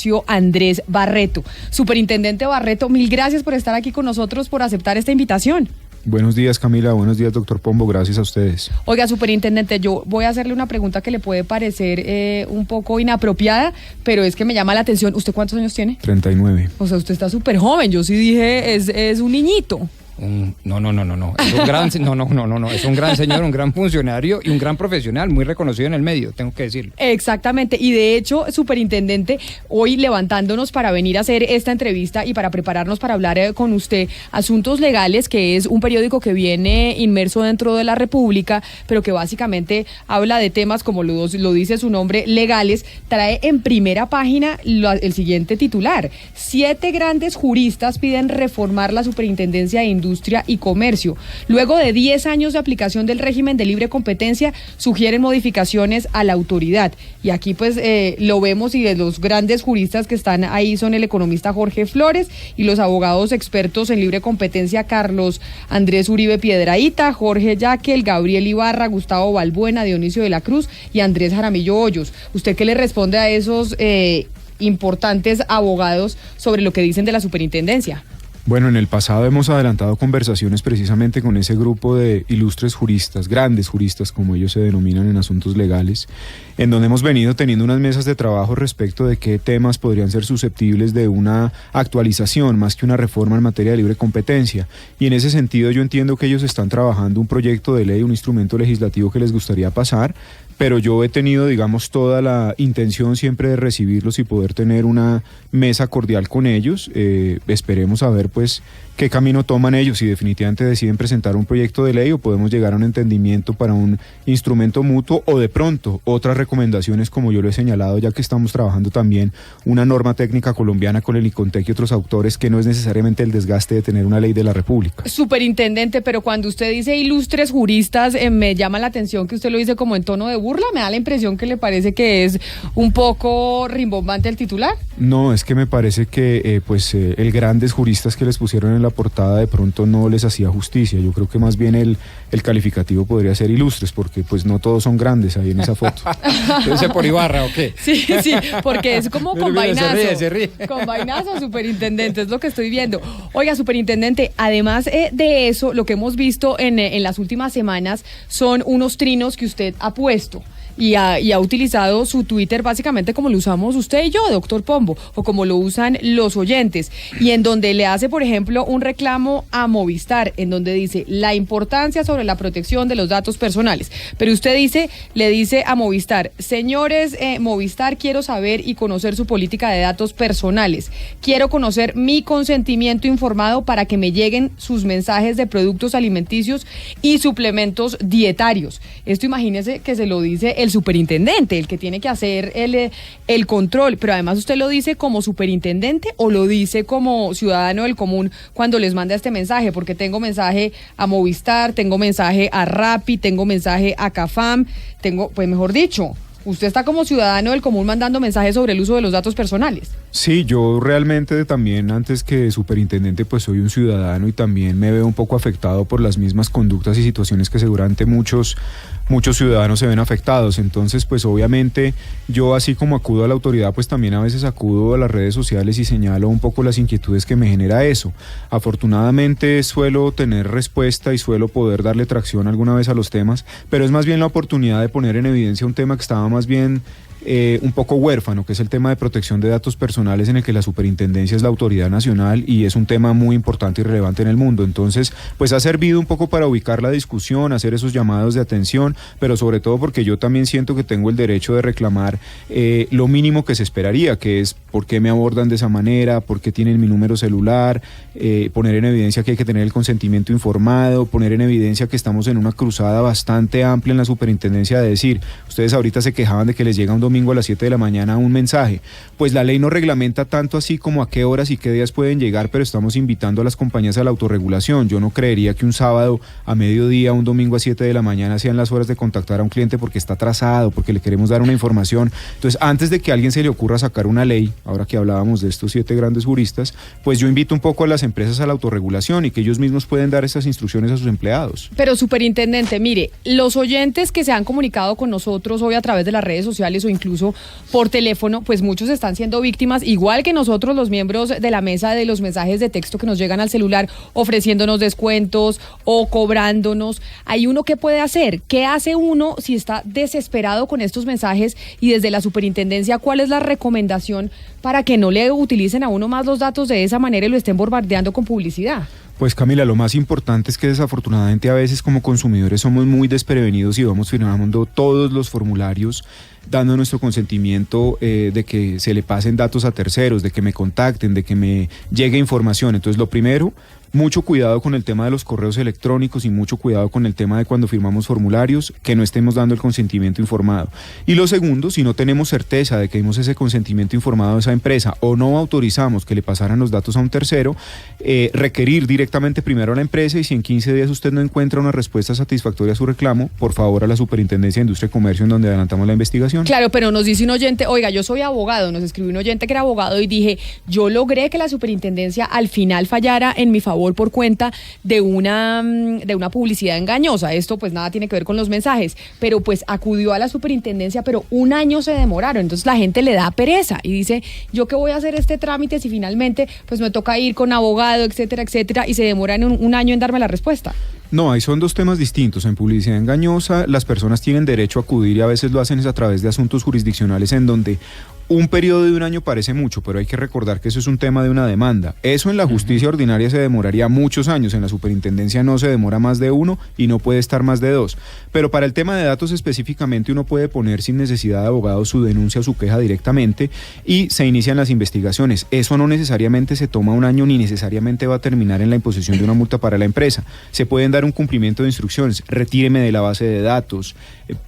Comercio, Andrés Barreto. Superintendente Barreto, mil gracias por estar aquí con nosotros, por aceptar esta invitación. Buenos días, Camila. Buenos días, doctor Pombo. Gracias a ustedes. Oiga, superintendente, yo voy a hacerle una pregunta que le puede parecer un poco inapropiada, pero es que me llama la atención. ¿Usted cuántos años tiene? 39. O sea, usted está súper joven. Yo sí dije, es un niñito. No. Es un gran, no. Es un gran señor, un gran funcionario y un gran profesional, muy reconocido en el medio, tengo que decirlo. Exactamente. Y de hecho, superintendente, hoy levantándonos para venir a hacer esta entrevista y para prepararnos para hablar con usted, Asuntos Legales, que es un periódico que viene inmerso dentro de la República, pero que básicamente habla de temas, como lo dice su nombre, legales, trae en primera página el siguiente titular: 7 grandes juristas piden reformar la Superintendencia de Industria y Comercio. Luego de 10 años de aplicación del régimen de libre competencia, sugieren modificaciones a la autoridad. Y aquí pues lo vemos, y de los grandes juristas que están ahí son el economista Jorge Flores y los abogados expertos en libre competencia Carlos Andrés Uribe Piedrahíta, Jorge Yaquel, Gabriel Ibarra, Gustavo Balbuena, Dionisio de la Cruz y Andrés Jaramillo Hoyos. ¿Usted qué le responde a esos importantes abogados sobre lo que dicen de la superintendencia? Bueno, en el pasado hemos adelantado conversaciones precisamente con ese grupo de ilustres juristas, grandes juristas como ellos se denominan en asuntos legales, en donde hemos venido teniendo unas mesas de trabajo respecto de qué temas podrían ser susceptibles de una actualización más que una reforma en materia de libre competencia. Y en ese sentido yo entiendo que ellos están trabajando un proyecto de ley, un instrumento legislativo que les gustaría pasar, pero yo he tenido, digamos, toda la intención siempre de recibirlos y poder tener una mesa cordial con ellos. Esperemos a ver, pues, qué camino toman ellos, si definitivamente deciden presentar un proyecto de ley o podemos llegar a un entendimiento para un instrumento mutuo, o de pronto otras recomendaciones, como yo lo he señalado, ya que estamos trabajando también una norma técnica colombiana con el ICONTEC y otros autores, que no es necesariamente el desgaste de tener una ley de la República. Superintendente, pero cuando usted dice ilustres juristas, me llama la atención que usted lo dice como en tono de burla. Me da la impresión que le parece que es un poco rimbombante el titular. No, es que me parece que el grandes juristas que les pusieron en la portada de pronto no les hacía justicia. Yo creo que más bien el calificativo podría ser ilustres, porque pues no todos son grandes ahí en esa foto. ¿Ese por Ibarra o qué? Sí, porque es como con vainazo. Se ríe. Con vainazo, superintendente, es lo que estoy viendo. Oiga, superintendente, además de eso, lo que hemos visto en las últimas semanas son unos trinos que usted ha puesto. Y ha utilizado su Twitter básicamente como lo usamos usted y yo, doctor Pombo, o como lo usan los oyentes, y en donde le hace, por ejemplo, un reclamo a Movistar, en donde dice la importancia sobre la protección de los datos personales. Pero usted le dice a Movistar: señores, Movistar, quiero saber y conocer su política de datos personales. Quiero conocer mi consentimiento informado para que me lleguen sus mensajes de productos alimenticios y suplementos dietarios. Esto, imagínese que se lo dice el superintendente, el que tiene que hacer el control, pero además usted lo dice como superintendente o lo dice como ciudadano del común cuando les manda este mensaje, porque tengo mensaje a Movistar, tengo mensaje a Rappi, tengo mensaje a Cafam, pues mejor dicho, usted está como ciudadano del común mandando mensajes sobre el uso de los datos personales. Sí, yo realmente también, antes que superintendente, pues soy un ciudadano y también me veo un poco afectado por las mismas conductas y situaciones que seguramente muchos ciudadanos se ven afectados. Entonces, pues obviamente yo, así como acudo a la autoridad, pues también a veces acudo a las redes sociales y señalo un poco las inquietudes que me genera eso. Afortunadamente suelo tener respuesta y suelo poder darle tracción alguna vez a los temas, pero es más bien la oportunidad de poner en evidencia un tema que estaba más bien un poco huérfano, que es el tema de protección de datos personales, en el que la superintendencia es la autoridad nacional y es un tema muy importante y relevante en el mundo. Entonces, pues ha servido un poco para ubicar la discusión, hacer esos llamados de atención, pero sobre todo porque yo también siento que tengo el derecho de reclamar lo mínimo que se esperaría, que es por qué me abordan de esa manera, por qué tienen mi número celular, poner en evidencia que hay que tener el consentimiento informado, poner en evidencia que estamos en una cruzada bastante amplia en la superintendencia de decir, ustedes ahorita se quejaban de que les llega un domingo a las 7 de la mañana un mensaje. Pues la ley no reglamenta tanto así como a qué horas y qué días pueden llegar, pero estamos invitando a las compañías a la autorregulación. Yo no creería que un sábado a mediodía, un domingo a 7 de la mañana sean las horas de contactar a un cliente porque está atrasado, porque le queremos dar una información. Entonces, antes de que a alguien se le ocurra sacar una ley, ahora que hablábamos de estos 7 grandes juristas, pues yo invito un poco a las empresas a la autorregulación y que ellos mismos pueden dar esas instrucciones a sus empleados. Pero, superintendente, mire, los oyentes que se han comunicado con nosotros hoy a través de las redes sociales o incluso incluso por teléfono, pues muchos están siendo víctimas, igual que nosotros los miembros de la mesa, de los mensajes de texto que nos llegan al celular ofreciéndonos descuentos o cobrándonos. Hay uno que puede hacer. ¿Qué hace uno si está desesperado con estos mensajes? Y desde la superintendencia, ¿cuál es la recomendación para que no le utilicen a uno más los datos de esa manera y lo estén bombardeando con publicidad? Pues Camila, lo más importante es que desafortunadamente a veces como consumidores somos muy desprevenidos y vamos firmando todos los formularios dando nuestro consentimiento de que se le pasen datos a terceros, de que me contacten, de que me llegue información. Entonces lo primero, mucho cuidado con el tema de los correos electrónicos y mucho cuidado con el tema de cuando firmamos formularios, que no estemos dando el consentimiento informado. Y lo segundo, si no tenemos certeza de que dimos ese consentimiento informado a esa empresa o no autorizamos que le pasaran los datos a un tercero, requerir directamente primero a la empresa, y si en 15 días usted no encuentra una respuesta satisfactoria a su reclamo, por favor a la Superintendencia de Industria y Comercio, en donde adelantamos la investigación. Claro, pero nos dice un oyente, oiga, yo soy abogado, nos escribió un oyente que era abogado y dije, yo logré que la superintendencia al final fallara en mi favor por cuenta de una publicidad engañosa. Esto pues nada tiene que ver con los mensajes, pero pues acudió a la superintendencia, pero un año se demoraron, entonces la gente le da pereza y dice, yo qué voy a hacer este trámite si finalmente pues me toca ir con abogado, etcétera, etcétera, y se demoran un año en darme la respuesta. No, ahí son dos temas distintos. En publicidad engañosa, las personas tienen derecho a acudir y a veces lo hacen es a través de asuntos jurisdiccionales en donde un periodo de un año parece mucho, pero hay que recordar que eso es un tema de una demanda. Eso en la justicia ordinaria se demoraría muchos años, en la superintendencia no se demora más de 1 y no puede estar más de 2. Pero para el tema de datos específicamente uno puede poner sin necesidad de abogado su denuncia o su queja directamente y se inician las investigaciones. Eso no necesariamente se toma un año ni necesariamente va a terminar en la imposición de una multa para la empresa. Se pueden dar un cumplimiento de instrucciones, retíreme de la base de datos,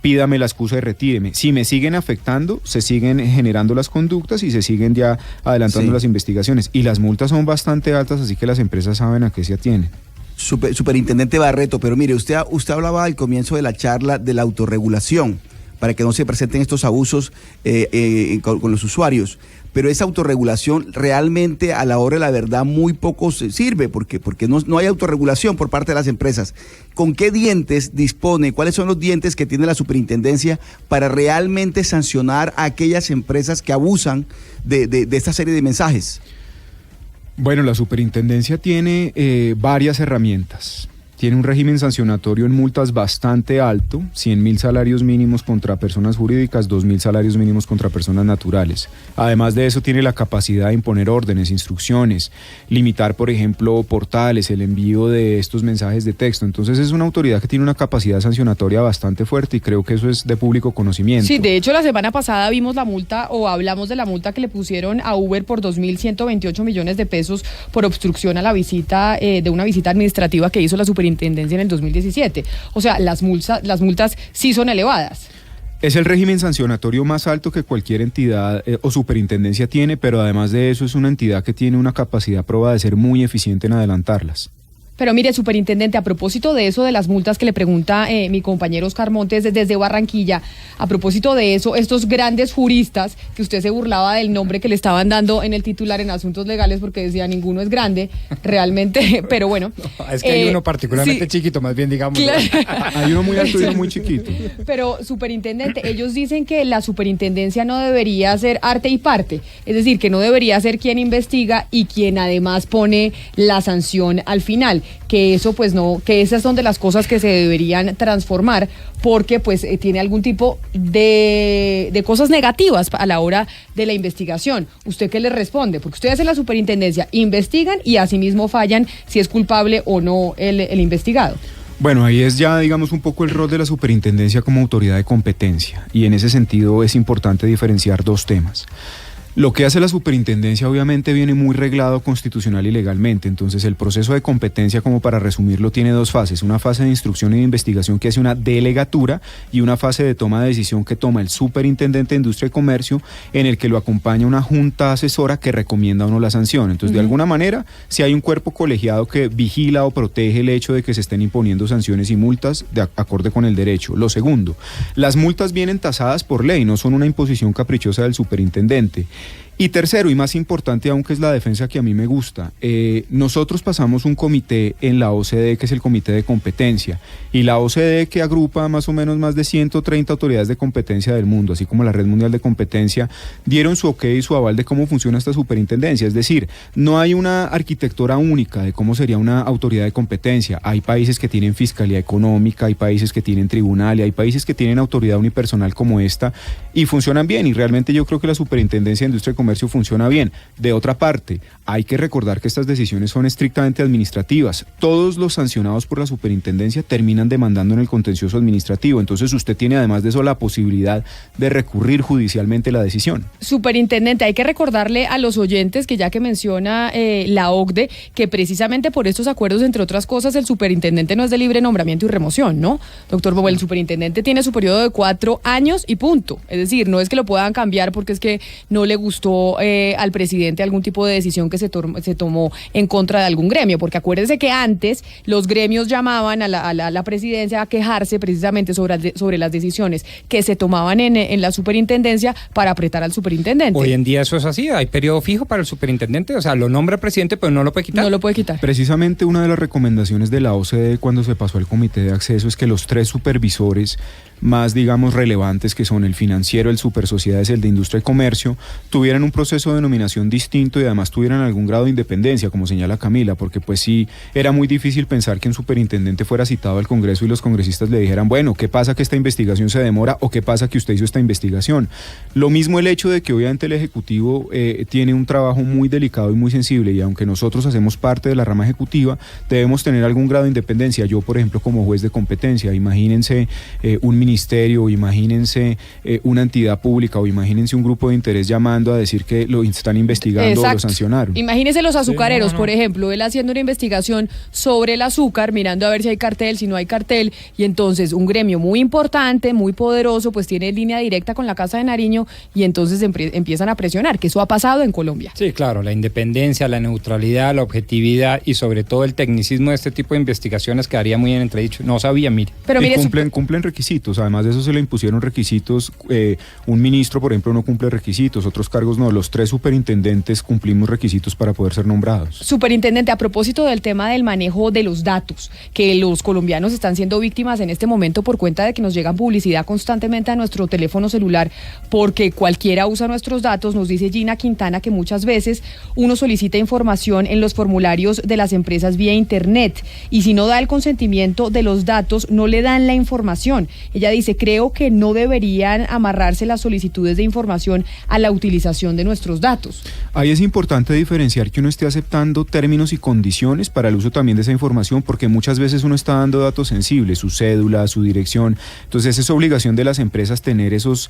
pídame la excusa de retíreme. Si me siguen afectando, se siguen generando las conductas y se siguen ya adelantando las investigaciones. Y las multas son bastante altas, así que las empresas saben a qué se atienen. Superintendente Barreto, pero mire, usted hablaba al comienzo de la charla de la autorregulación para que no se presenten estos abusos con los usuarios. Pero esa autorregulación realmente a la hora de la verdad muy poco sirve porque no hay autorregulación por parte de las empresas. ¿Con qué dientes dispone? ¿Cuáles son los dientes que tiene la superintendencia para realmente sancionar a aquellas empresas que abusan de esta serie de mensajes? Bueno, la superintendencia tiene varias herramientas. Tiene un régimen sancionatorio en multas bastante alto, 100.000 salarios mínimos contra personas jurídicas, 2.000 salarios mínimos contra personas naturales. Además de eso tiene la capacidad de imponer órdenes, instrucciones, limitar, por ejemplo, portales, el envío de estos mensajes de texto. Entonces es una autoridad que tiene una capacidad sancionatoria bastante fuerte y creo que eso es de público conocimiento. Sí, de hecho la semana pasada vimos la multa o hablamos de la multa que le pusieron a Uber por 2.128 millones de pesos por obstrucción a la visita de una visita administrativa que hizo la superintendencia en el 2017. O sea, las multas sí son elevadas. Es el régimen sancionatorio más alto que cualquier entidad o superintendencia tiene, pero además de eso es una entidad que tiene una capacidad probada de ser muy eficiente en adelantarlas. Pero mire, superintendente, a propósito de eso, de las multas que le pregunta mi compañero Oscar Montes desde Barranquilla, a propósito de eso, estos grandes juristas, que usted se burlaba del nombre que le estaban dando en el titular en asuntos legales porque decía ninguno es grande, realmente, pero bueno. No, es que hay uno particularmente chiquito, más bien digamos. Claro. Hay uno muy alto y uno muy chiquito. Pero, superintendente, ellos dicen que la superintendencia no debería ser arte y parte, es decir, que no debería ser quien investiga y quien además pone la sanción al final. Que eso pues no, que esas son de las cosas que se deberían transformar porque pues tiene algún tipo de cosas negativas a la hora de la investigación. ¿Usted qué le responde? Porque ustedes en la superintendencia investigan y asimismo fallan si es culpable o no el investigado. Bueno, ahí es ya, digamos, un poco el rol de la superintendencia como autoridad de competencia y en ese sentido es importante diferenciar dos temas. Lo que hace la superintendencia obviamente viene muy reglado constitucional y legalmente, entonces el proceso de competencia, como para resumirlo, tiene dos fases, una fase de instrucción y de investigación que hace una delegatura y una fase de toma de decisión que toma el superintendente de Industria y Comercio, en el que lo acompaña una junta asesora que recomienda o no la sanción. Entonces, de alguna manera, si hay un cuerpo colegiado que vigila o protege el hecho de que se estén imponiendo sanciones y multas de acorde con el derecho. Lo segundo, las multas vienen tasadas por ley, no son una imposición caprichosa del superintendente. Y tercero, y más importante aún, que es la defensa que a mí me gusta, nosotros pasamos un comité en la OCDE, que es el Comité de Competencia, y la OCDE, que agrupa más o menos más de 130 autoridades de competencia del mundo, así como la Red Mundial de Competencia, dieron su ok y su aval de cómo funciona esta superintendencia. Es decir, no hay una arquitectura única de cómo sería una autoridad de competencia. Hay países que tienen fiscalía económica, hay países que tienen tribunal y hay países que tienen autoridad unipersonal como esta y funcionan bien, y realmente yo creo que la Superintendencia de Industria y Comercio funciona bien. De otra parte, hay que recordar que estas decisiones son estrictamente administrativas. Todos los sancionados por la superintendencia terminan demandando en el contencioso administrativo. Entonces usted tiene además de eso la posibilidad de recurrir judicialmente la decisión. Superintendente, hay que recordarle a los oyentes que ya que menciona la OCDE, que precisamente por estos acuerdos, entre otras cosas, el superintendente no es de libre nombramiento y remoción, ¿no? Doctor Bobo, el superintendente tiene su periodo de 4 años y punto. Es decir, no es que lo puedan cambiar porque es que no le gustó al presidente algún tipo de decisión que se tomó en contra de algún gremio, porque acuérdense que antes los gremios llamaban a la presidencia a quejarse precisamente sobre las decisiones que se tomaban en la superintendencia para apretar al superintendente. Hoy en día eso es así, hay periodo fijo para el superintendente, o sea, lo nombra el presidente, pero no lo puede quitar. No lo puede quitar. Precisamente una de las recomendaciones de la OCDE cuando se pasó al comité de acceso es que los 3 supervisores más, digamos, relevantes, que son el financiero, el supersociedades y el de industria y comercio, tuvieran un proceso de nominación distinto y además tuvieran algún grado de independencia, como señala Camila, porque pues sí, era muy difícil pensar que un superintendente fuera citado al Congreso y los congresistas le dijeran, bueno, ¿qué pasa que esta investigación se demora o qué pasa que usted hizo esta investigación? Lo mismo el hecho de que obviamente el Ejecutivo tiene un trabajo muy delicado y muy sensible, y aunque nosotros hacemos parte de la rama ejecutiva, debemos tener algún grado de independencia. Yo, por ejemplo, como juez de competencia, imagínense un ministerio, imagínense una entidad pública o imagínense un grupo de interés llamando a decir que lo están investigando. Exacto. O lo sancionaron. Imagínense los azucareros, por ejemplo, él haciendo una investigación sobre el azúcar, mirando a ver si hay cartel, si no hay cartel, y entonces un gremio muy importante, muy poderoso, pues tiene línea directa con la Casa de Nariño y entonces empiezan a presionar, que eso ha pasado en Colombia. Sí, claro, la independencia, la neutralidad, la objetividad y sobre todo el tecnicismo de este tipo de investigaciones quedaría muy en entredicho. No sabía, mire. Pero mire, cumplen requisitos, además de eso se le impusieron requisitos, un ministro, por ejemplo, no cumple requisitos, otros cargos no, los 3 superintendentes cumplimos requisitos para poder ser nombrados. Superintendente, a propósito del tema del manejo de los datos, que los colombianos están siendo víctimas en este momento por cuenta de que nos llegan publicidad constantemente a nuestro teléfono celular, porque cualquiera usa nuestros datos, nos dice Gina Quintana que muchas veces uno solicita información en los formularios de las empresas vía internet y si no da el consentimiento de los datos, no le dan la información. Ella dice, creo que no deberían amarrarse las solicitudes de información a la utilización de nuestros datos. Ahí es importante diferenciar que uno esté aceptando términos y condiciones para el uso también de esa información, porque muchas veces uno está dando datos sensibles, su cédula, su dirección. Entonces es obligación de las empresas tener esas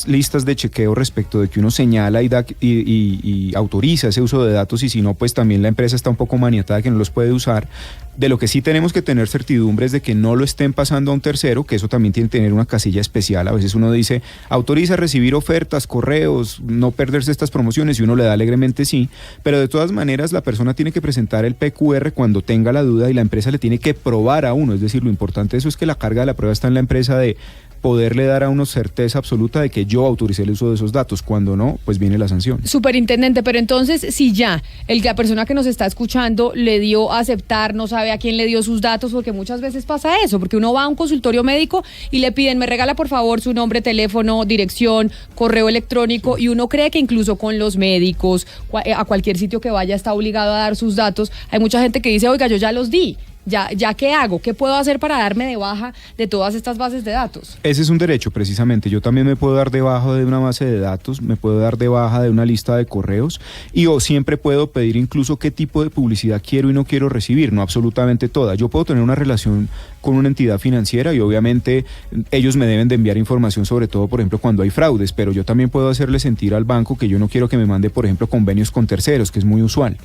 listas de chequeo respecto de que uno señala y autoriza ese uso de datos, y si no, pues también la empresa está un poco maniatada que no los puede usar. De lo que sí tenemos que tener certidumbre es de que no lo estén pasando a un tercero, que eso también tiene que tener una casilla especial. A veces uno dice, autoriza recibir ofertas, correos, no perderse estas promociones, y uno le da alegremente sí, pero de todas maneras la persona tiene que presentar el PQR cuando tenga la duda y la empresa le tiene que probar a uno. Es decir, lo importante de eso es que la carga de la prueba está en la empresa de poderle dar a uno certeza absoluta de que yo autoricé el uso de esos datos. Cuando no, pues viene la sanción. Superintendente, pero entonces si ya la persona que nos está escuchando le dio a aceptar, no sabe a quién le dio sus datos, porque muchas veces pasa eso, porque uno va a un consultorio médico y le piden, me regala por favor su nombre, teléfono, dirección, correo electrónico, y uno cree que incluso con los médicos, a cualquier sitio que vaya está obligado a dar sus datos. Hay mucha gente que dice, oiga, yo ya los di. ¿Ya qué hago? ¿Qué puedo hacer para darme de baja de todas estas bases de datos? Ese es un derecho, precisamente. Yo también me puedo dar de baja de una base de datos, me puedo dar de baja de una lista de correos, y o siempre puedo pedir incluso qué tipo de publicidad quiero y no quiero recibir, no absolutamente toda. Yo puedo tener una relación con una entidad financiera y obviamente ellos me deben de enviar información, sobre todo, por ejemplo, cuando hay fraudes, pero yo también puedo hacerle sentir al banco que yo no quiero que me mande, por ejemplo, convenios con terceros, que es muy usual.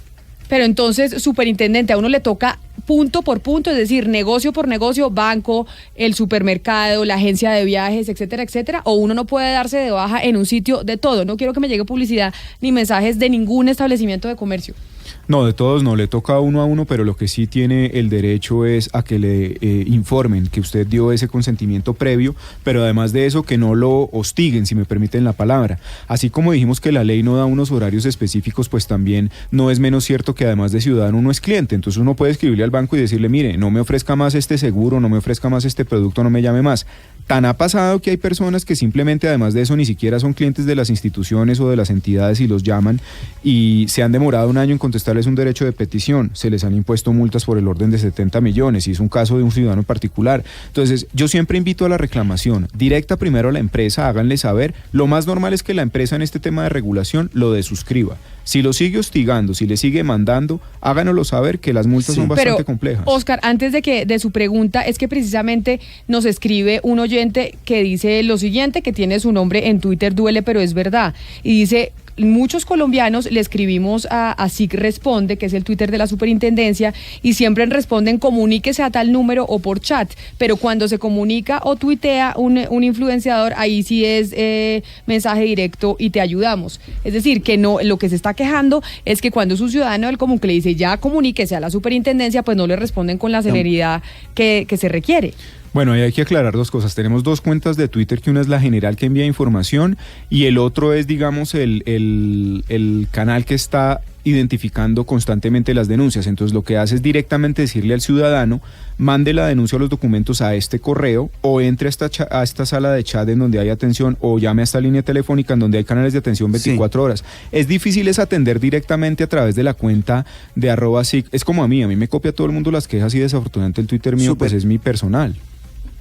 Pero entonces, superintendente, a uno le toca punto por punto, es decir, negocio por negocio, banco, el supermercado, la agencia de viajes, etcétera, etcétera, o uno no puede darse de baja en un sitio de todo. No quiero que me llegue publicidad ni mensajes de ningún establecimiento de comercio. No, de todos no, le toca uno a uno, pero lo que sí tiene el derecho es a que le informen que usted dio ese consentimiento previo, pero además de eso que no lo hostiguen, si me permiten la palabra. Así como dijimos que la ley no da unos horarios específicos, pues también no es menos cierto que además de ciudadano uno es cliente. Entonces uno puede escribirle al banco y decirle, mire, no me ofrezca más este seguro, no me ofrezca más este producto, no me llame más. Tan ha pasado que hay personas que simplemente además de eso ni siquiera son clientes de las instituciones o de las entidades y los llaman y se han demorado un año en contestarles un derecho de petición, se les han impuesto multas por el orden de 70 millones y es un caso de un ciudadano en particular. Entonces yo siempre invito a la reclamación directa primero a la empresa, háganle saber, lo más normal es que la empresa en este tema de regulación lo desuscriba. Si lo sigue hostigando, si le sigue mandando, háganoslo saber que las multas son bastante complejas. Oscar, antes de su pregunta, es que precisamente nos escribe un oyente que dice lo siguiente, que tiene su nombre en Twitter, duele pero es verdad, y dice: muchos colombianos le escribimos a SIC Responde, que es el Twitter de la superintendencia, y siempre responden comuníquese a tal número o por chat, pero cuando se comunica o tuitea un influenciador, ahí sí es mensaje directo y te ayudamos. Es decir, que no, lo que se está quejando es que cuando es un ciudadano del común que le dice ya comuníquese a la superintendencia, pues no le responden con la celeridad que se requiere. Bueno, ahí hay que aclarar dos cosas. Tenemos dos cuentas de Twitter, que una es la general que envía información y el otro es, digamos, el canal que está identificando constantemente las denuncias. Entonces lo que hace es directamente decirle al ciudadano, mande la denuncia o los documentos a este correo o entre a esta sala de chat en donde hay atención o llame a esta línea telefónica en donde hay canales de atención 24 horas. Es difícil es atender directamente a través de la cuenta de @SIC. Es como a mí me copia todo el mundo las quejas y desafortunadamente el Twitter mío pues es mi personal.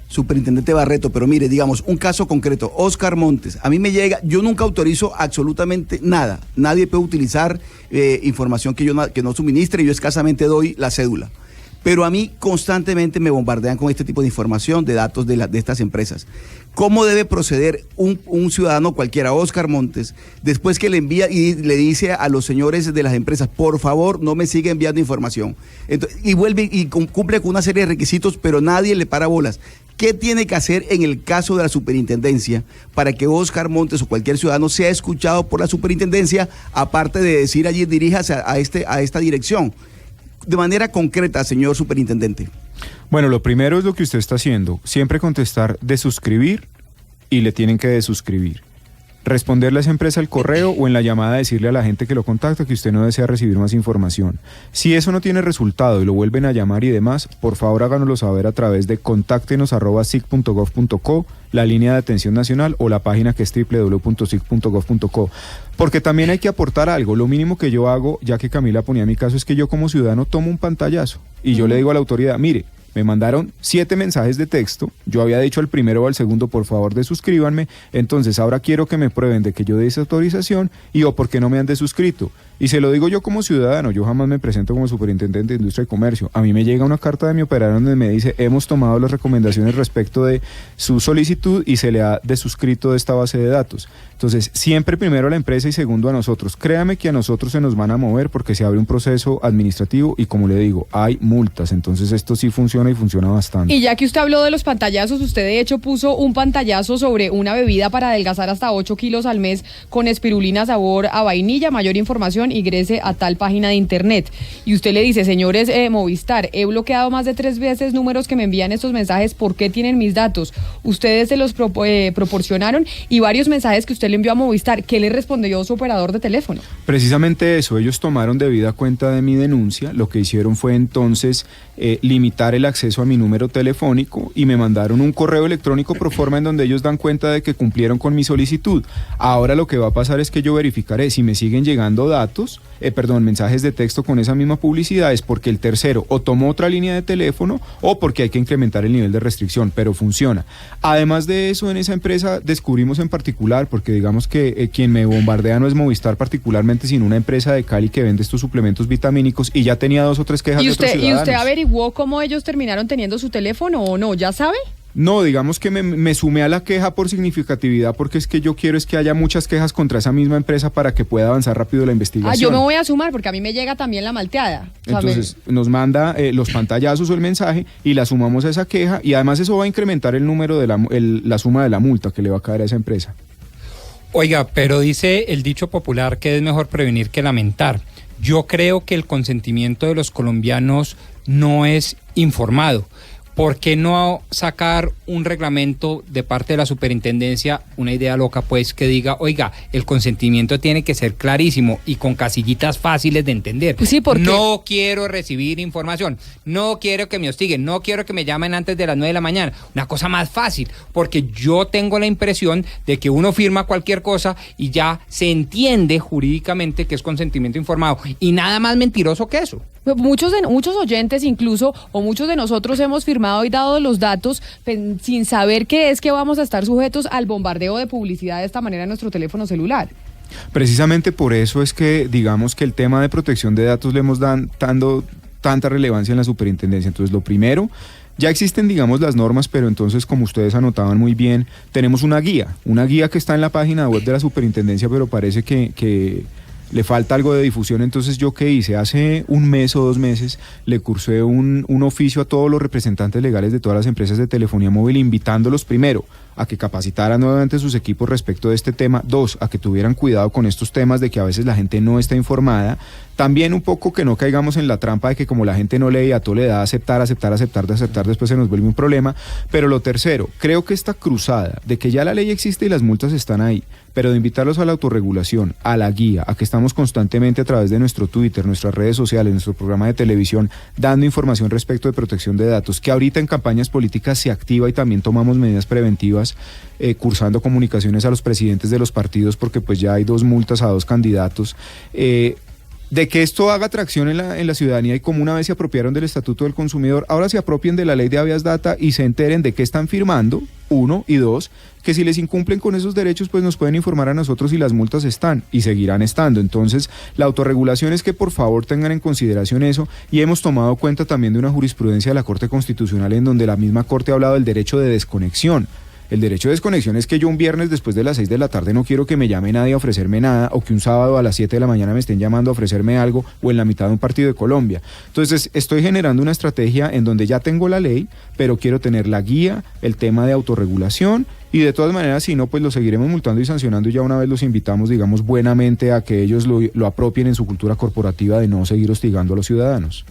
Superintendente Barreto, pero mire, digamos, un caso concreto, Oscar Montes, a mí me llega, yo nunca autorizo absolutamente nada, nadie puede utilizar información que no suministre, yo escasamente doy la cédula, pero a mí constantemente me bombardean con este tipo de información, de datos de estas empresas. ¿Cómo debe proceder un ciudadano cualquiera, Oscar Montes, después que le envía y le dice a los señores de las empresas, por favor, no me siga enviando información? Entonces, y vuelve y cumple con una serie de requisitos, pero nadie le para bolas. ¿Qué tiene que hacer en el caso de la superintendencia para que Oscar Montes o cualquier ciudadano sea escuchado por la superintendencia, aparte de decir allí diríjase a esta dirección? De manera concreta, señor superintendente. Bueno, lo primero es lo que usted está haciendo, siempre contestar de suscribir y le tienen que desuscribir. Responderle a esa empresa el correo o en la llamada decirle a la gente que lo contacta que usted no desea recibir más información. Si eso no tiene resultado y lo vuelven a llamar y demás, por favor háganoslo saber a través de contáctenos@sic.gov.co, la línea de atención nacional o la página que es www.sic.gov.co. Porque también hay que aportar algo. Lo mínimo que yo hago, ya que Camila ponía mi caso, es que yo como ciudadano tomo un pantallazo y yo le digo a la autoridad, mire, me mandaron 7 mensajes de texto, yo había dicho al primero o al segundo, por favor desuscríbanme, entonces ahora quiero que me prueben de que yo di esa autorización y o por qué no me han desuscrito. Y se lo digo yo como ciudadano, yo jamás me presento como superintendente de Industria y Comercio. A mí me llega una carta de mi operario donde me dice, hemos tomado las recomendaciones respecto de su solicitud y se le ha desuscrito de esta base de datos. Entonces, siempre primero a la empresa y segundo a nosotros. Créame que a nosotros se nos van a mover porque se abre un proceso administrativo y como le digo, hay multas. Entonces, esto sí funciona y funciona bastante. Y ya que usted habló de los pantallazos, usted de hecho puso un pantallazo sobre una bebida para adelgazar hasta 8 kilos al mes con espirulina sabor a vainilla. Mayor información, ingrese a tal página de internet. Y usted le dice, señores Movistar, he bloqueado más de 3 veces números que me envían estos mensajes, ¿por qué tienen mis datos? Ustedes se los proporcionaron y varios mensajes que usted le envió a Movistar, ¿qué le respondió su operador de teléfono? Precisamente eso, ellos tomaron debida cuenta de mi denuncia, lo que hicieron fue entonces limitar el acceso a mi número telefónico y me mandaron un correo electrónico pro forma en donde ellos dan cuenta de que cumplieron con mi solicitud. Ahora lo que va a pasar es que yo verificaré si me siguen llegando mensajes de texto con esa misma publicidad, es porque el tercero o tomó otra línea de teléfono o porque hay que incrementar el nivel de restricción, pero funciona. Además de eso, en esa empresa descubrimos en particular, porque digamos que quien me bombardea no es Movistar particularmente, sino una empresa de Cali que vende estos suplementos vitamínicos y ya tenía 2 o 3 quejas de otros ciudadanos. ¿Y usted averiguó cómo ellos terminaron teniendo su teléfono o no? ¿Ya sabe? No, digamos que me sumé a la queja por significatividad porque es que yo quiero es que haya muchas quejas contra esa misma empresa para que pueda avanzar rápido la investigación. Yo me voy a sumar porque a mí me llega también la malteada. Entonces nos manda los pantallazos o el mensaje y la sumamos a esa queja y además eso va a incrementar el número de la suma de la multa que le va a caer a esa empresa. Oiga, pero dice el dicho popular que es mejor prevenir que lamentar. Yo creo que el consentimiento de los colombianos no es informado. ¿Por qué no sacar un reglamento de parte de la superintendencia, una idea loca pues, que diga, oiga, el consentimiento tiene que ser clarísimo y con casillitas fáciles de entender? Pues sí, porque no quiero recibir información, no quiero que me hostiguen, no quiero que me llamen antes de las 9 de la mañana. Una cosa más fácil, porque yo tengo la impresión de que uno firma cualquier cosa y ya se entiende jurídicamente que es consentimiento informado, y nada más mentiroso que eso. Muchos oyentes incluso, o muchos de nosotros hemos firmado y dado los datos sin saber que es que vamos a estar sujetos al bombardeo de publicidad de esta manera en nuestro teléfono celular. Precisamente por eso es que digamos que el tema de protección de datos le hemos dando tanta relevancia en la superintendencia. Entonces, lo primero, ya existen, digamos, las normas, pero entonces, como ustedes anotaban muy bien, tenemos una guía que está en la página web de la superintendencia, pero parece que le falta algo de difusión. Entonces, ¿yo qué hice? Hace un mes o 2 meses le cursé un oficio a todos los representantes legales de todas las empresas de telefonía móvil, invitándolos primero a que capacitaran nuevamente sus equipos respecto de este tema, 2, a que tuvieran cuidado con estos temas de que a veces la gente no está informada, también un poco que no caigamos en la trampa de que como la gente no lee, a todo le da aceptar, después se nos vuelve un problema. Pero lo tercero, creo que esta cruzada de que ya la ley existe y las multas están ahí, pero de invitarlos a la autorregulación, a la guía, a que estamos constantemente a través de nuestro Twitter, nuestras redes sociales, nuestro programa de televisión, dando información respecto de protección de datos, que ahorita en campañas políticas se activa y también tomamos medidas preventivas, cursando comunicaciones a los presidentes de los partidos, porque pues ya hay 2 multas a 2 candidatos, de que esto haga tracción en la ciudadanía, y como una vez se apropiaron del Estatuto del Consumidor, ahora se apropien de la ley de habeas data y se enteren de qué están firmando, 1, y 2, que si les incumplen con esos derechos, pues nos pueden informar a nosotros y las multas están y seguirán estando. Entonces, la autorregulación es que por favor tengan en consideración eso, y hemos tomado cuenta también de una jurisprudencia de la Corte Constitucional en donde la misma Corte ha hablado del derecho de desconexión. El derecho de desconexión es que yo un viernes después de las 6 de la tarde no quiero que me llame nadie a ofrecerme nada, o que un sábado a las 7 de la mañana me estén llamando a ofrecerme algo, o en la mitad de un partido de Colombia. Entonces estoy generando una estrategia en donde ya tengo la ley, pero quiero tener la guía, el tema de autorregulación, y de todas maneras, si no, pues lo seguiremos multando y sancionando, y ya una vez los invitamos, digamos, buenamente a que ellos lo apropien en su cultura corporativa de no seguir hostigando a los ciudadanos.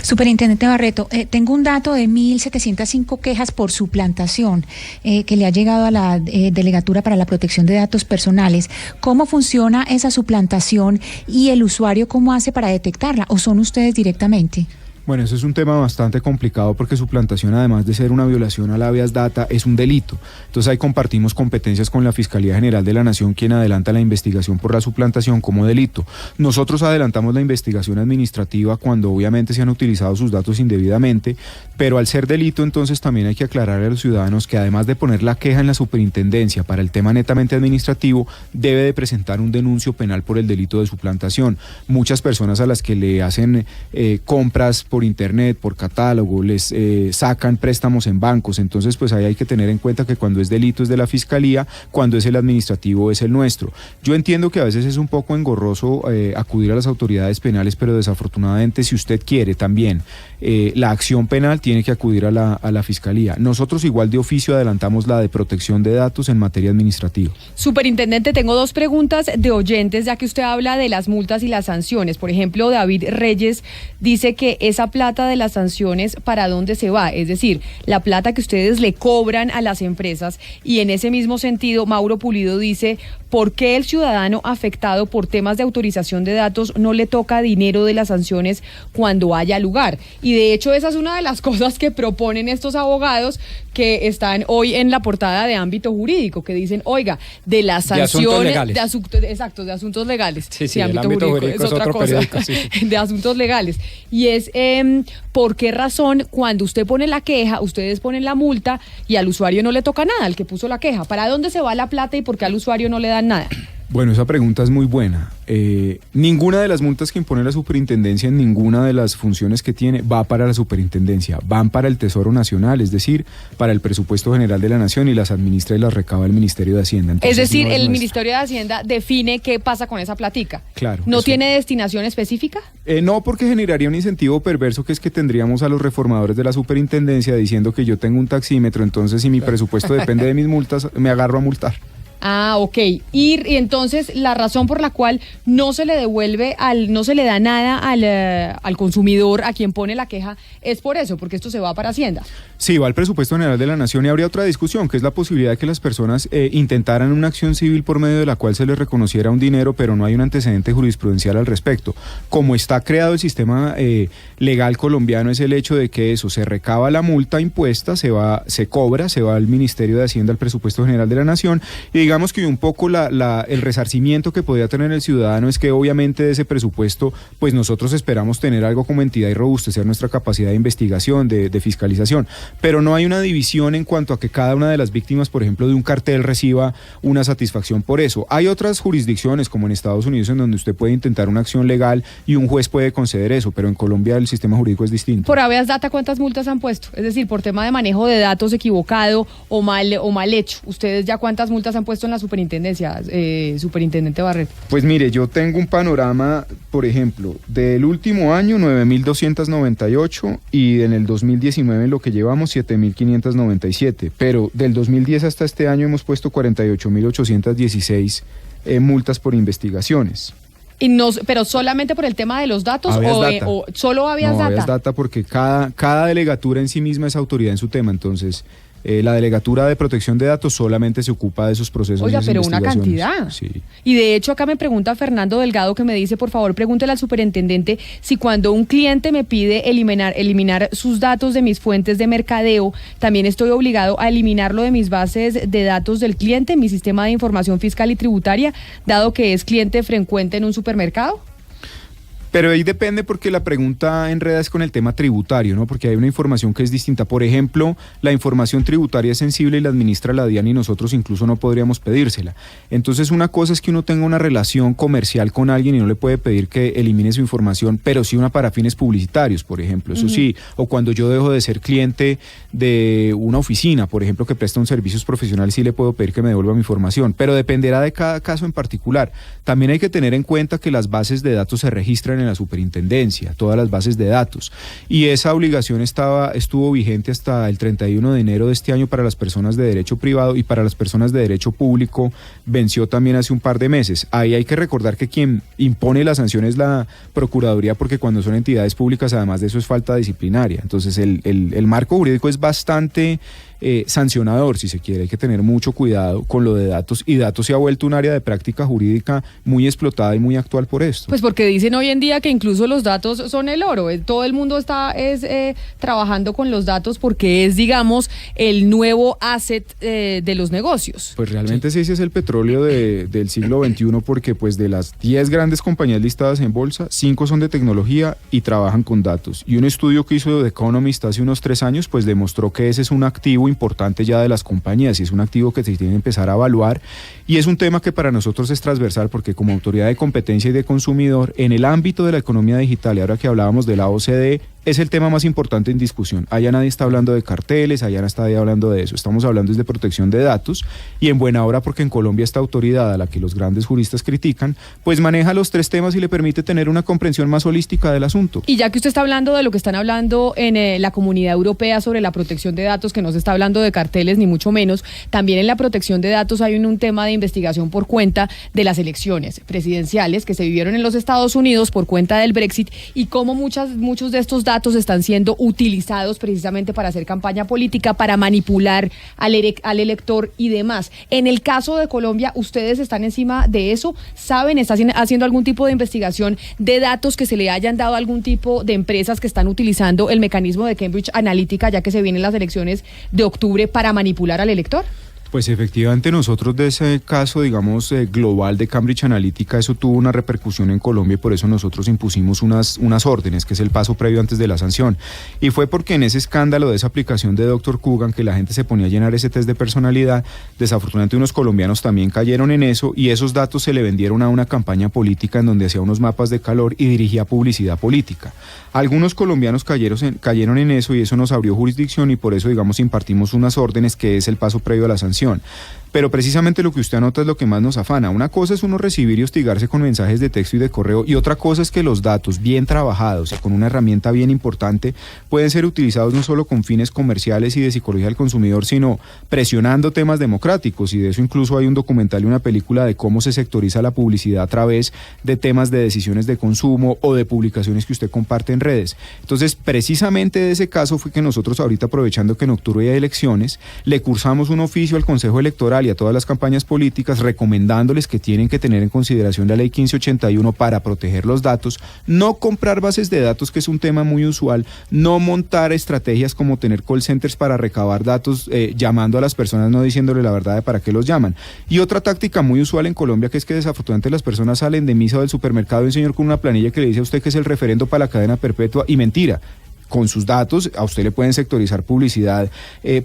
Superintendente Barreto, tengo un dato de 1.705 quejas por suplantación que le ha llegado a la Delegatura para la Protección de Datos Personales. ¿Cómo funciona esa suplantación y el usuario cómo hace para detectarla, o son ustedes directamente? Bueno, eso es un tema bastante complicado porque suplantación, además de ser una violación a la habeas data, es un delito. Entonces ahí compartimos competencias con la Fiscalía General de la Nación, quien adelanta la investigación por la suplantación como delito. Nosotros adelantamos la investigación administrativa cuando obviamente se han utilizado sus datos indebidamente, pero al ser delito, entonces también hay que aclararle a los ciudadanos que además de poner la queja en la superintendencia para el tema netamente administrativo, debe de presentar un denuncio penal por el delito de suplantación. Muchas personas a las que le hacen compras por internet, por catálogo, les sacan préstamos en bancos, entonces pues ahí hay que tener en cuenta que cuando es delito es de la Fiscalía, cuando es el administrativo es el nuestro. Yo entiendo que a veces es un poco engorroso acudir a las autoridades penales, pero desafortunadamente si usted quiere también la acción penal, tiene que acudir a la Fiscalía. Nosotros igual de oficio adelantamos la de protección de datos en materia administrativa. Superintendente, tengo 2 preguntas de oyentes, ya que usted habla de las multas y las sanciones. Por ejemplo, David Reyes dice que esa plata de las sanciones, ¿para dónde se va? Es decir, la plata que ustedes le cobran a las empresas, y en ese mismo sentido, Mauro Pulido dice, ¿por qué el ciudadano afectado por temas de autorización de datos no le toca dinero de las sanciones cuando haya lugar? Y de hecho, esa es una de las cosas que proponen estos abogados que están hoy en la portada de Ámbito Jurídico, que dicen, oiga, de las sanciones, de asuntos legales. Sí, de Ámbito Jurídico es otra cosa. Sí. De asuntos legales. Y es, ¿por qué razón cuando usted pone la queja, ustedes ponen la multa y al usuario no le toca nada, al que puso la queja? ¿Para dónde se va la plata y por qué al usuario no le dan nada? Bueno, esa pregunta es muy buena. Ninguna de las multas que impone la superintendencia en ninguna de las funciones que tiene va para la superintendencia, van para el Tesoro Nacional, es decir, para el presupuesto general de la Nación, y las administra y las recaba el Ministerio de Hacienda. Entonces, es decir, no es el nuestra. Ministerio de Hacienda define qué pasa con esa platica. Claro. ¿No eso. tiene destinación específica? No, porque generaría un incentivo perverso, que es que tendríamos a los reformadores de la superintendencia diciendo que yo tengo un taxímetro, entonces si mi presupuesto depende de mis multas, me agarro a multar. Ah, ok. Y entonces la razón por la cual no se le devuelve no se le da nada al consumidor, a quien pone la queja, es por eso, porque esto se va para Hacienda. Sí, va al presupuesto general de la Nación y habría otra discusión, que es la posibilidad de que las personas intentaran una acción civil por medio de la cual se les reconociera un dinero, pero no hay un antecedente jurisprudencial al respecto. Como está creado el sistema legal colombiano, es el hecho de que eso, se recaba la multa impuesta, se cobra, se va al Ministerio de Hacienda, al presupuesto general de la Nación, y digamos que un poco el resarcimiento que podría tener el ciudadano es que obviamente de ese presupuesto, pues nosotros esperamos tener algo como entidad y robustecer nuestra capacidad de investigación, de fiscalización, pero no hay una división en cuanto a que cada una de las víctimas, por ejemplo, de un cartel reciba una satisfacción por eso. Hay otras jurisdicciones, como en Estados Unidos, en donde usted puede intentar una acción legal y un juez puede conceder eso, pero en Colombia el sistema jurídico es distinto. Por habeas data, ¿cuántas multas han puesto? Es decir, por tema de manejo de datos equivocado o mal hecho. ¿Ustedes ya cuántas multas han puesto en la superintendencia, superintendente Barreto? Pues mire, yo tengo un panorama, por ejemplo, del último año 9.298 y en el 2019 en lo que llevamos 7.597, pero del 2010 hasta este año hemos puesto 48.816 multas por investigaciones. Pero solamente por el tema de los datos o solo habeas data. Habeas data porque cada delegatura en sí misma es autoridad en su tema, entonces la Delegatura de Protección de Datos solamente se ocupa de esos procesos. Oiga, pero una cantidad. Sí. Y de hecho acá me pregunta Fernando Delgado, que me dice, por favor, pregúntele al superintendente si cuando un cliente me pide eliminar sus datos de mis fuentes de mercadeo, también estoy obligado a eliminarlo de mis bases de datos del cliente, mi sistema de información fiscal y tributaria, dado que es cliente frecuente en un supermercado. Pero ahí depende porque la pregunta enreda es con el tema tributario, ¿no? Porque hay una información que es distinta. Por ejemplo, la información tributaria es sensible y la administra la DIAN y nosotros incluso no podríamos pedírsela. Entonces, una cosa es que uno tenga una relación comercial con alguien y no le puede pedir que elimine su información, pero sí una para fines publicitarios, por ejemplo. Eso sí, o cuando yo dejo de ser cliente de una oficina, por ejemplo, que presta un servicios profesionales, sí le puedo pedir que me devuelva mi información, pero dependerá de cada caso en particular. También hay que tener en cuenta que las bases de datos se registran en la superintendencia, todas las bases de datos, y esa obligación estuvo vigente hasta el 31 de enero de este año para las personas de derecho privado, y para las personas de derecho público venció también hace un par de meses. Ahí hay que recordar que quien impone la sanción es la Procuraduría, porque cuando son entidades públicas, además de eso, es falta disciplinaria. Entonces el marco jurídico es bastante sancionador, si se quiere. Hay que tener mucho cuidado con lo de datos, y datos se ha vuelto un área de práctica jurídica muy explotada y muy actual por esto. Pues porque dicen hoy en día que incluso los datos son el oro. Todo el mundo está trabajando con los datos porque es, digamos, el nuevo asset de los negocios. Pues realmente sí, ese es el petróleo del siglo XXI, porque pues de las 10 grandes compañías listadas en bolsa, 5 son de tecnología y trabajan con datos. Y un estudio que hizo The Economist hace unos 3 años, pues demostró que ese es un activo importante ya de las compañías, y es un activo que se tiene que empezar a evaluar, y es un tema que para nosotros es transversal, porque como autoridad de competencia y de consumidor, en el ámbito de la economía digital, y ahora que hablábamos de la OCDE, es el tema más importante en discusión. Allá nadie está hablando de carteles, allá nadie está hablando de eso. Estamos hablando de protección de datos, y en buena hora porque en Colombia esta autoridad, a la que los grandes juristas critican, pues maneja los 3 temas y le permite tener una comprensión más holística del asunto. Y ya que usted está hablando de lo que están hablando en la Comunidad Europea sobre la protección de datos, que no se está hablando de carteles ni mucho menos, también en la protección de datos hay un tema de investigación por cuenta de las elecciones presidenciales que se vivieron en los Estados Unidos por cuenta del Brexit, y cómo muchos de estos datos están siendo utilizados precisamente para hacer campaña política, para manipular al elector y demás. En el caso de Colombia, ¿ustedes están encima de eso? ¿Saben, están haciendo algún tipo de investigación de datos que se le hayan dado a algún tipo de empresas que están utilizando el mecanismo de Cambridge Analytica, ya que se vienen las elecciones de octubre, para manipular al elector? Pues efectivamente nosotros de ese caso, digamos, global de Cambridge Analytica, eso tuvo una repercusión en Colombia, y por eso nosotros impusimos unas órdenes, que es el paso previo antes de la sanción. Y fue porque en ese escándalo de esa aplicación de Dr. Coogan, que la gente se ponía a llenar ese test de personalidad, desafortunadamente unos colombianos también cayeron en eso, y esos datos se le vendieron a una campaña política en donde hacía unos mapas de calor y dirigía publicidad política. Algunos colombianos cayeron en eso, y eso nos abrió jurisdicción, y por eso, digamos, impartimos unas órdenes, que es el paso previo a la sanción. pero precisamente lo que usted anota es lo que más nos afana. Una cosa es uno recibir y hostigarse con mensajes de texto y de correo, y otra cosa es que los datos bien trabajados y con una herramienta bien importante pueden ser utilizados no solo con fines comerciales y de psicología del consumidor, sino presionando temas democráticos, y de eso incluso hay un documental y una película de cómo se sectoriza la publicidad a través de temas de decisiones de consumo o de publicaciones que usted comparte en redes. Entonces, precisamente de ese caso fue que nosotros ahorita, aprovechando que en octubre hay elecciones, le cursamos un oficio al Consejo Electoral y a todas las campañas políticas recomendándoles que tienen que tener en consideración la ley 1581 para proteger los datos, no comprar bases de datos, que es un tema muy usual, no montar estrategias como tener call centers para recabar datos, llamando a las personas, no diciéndole la verdad de para qué los llaman. Y otra táctica muy usual en Colombia, que es que desafortunadamente las personas salen de misa o del supermercado y un señor con una planilla que le dice a usted que es el referendo para la cadena perpetua, y mentira. Con sus datos a usted le pueden sectorizar publicidad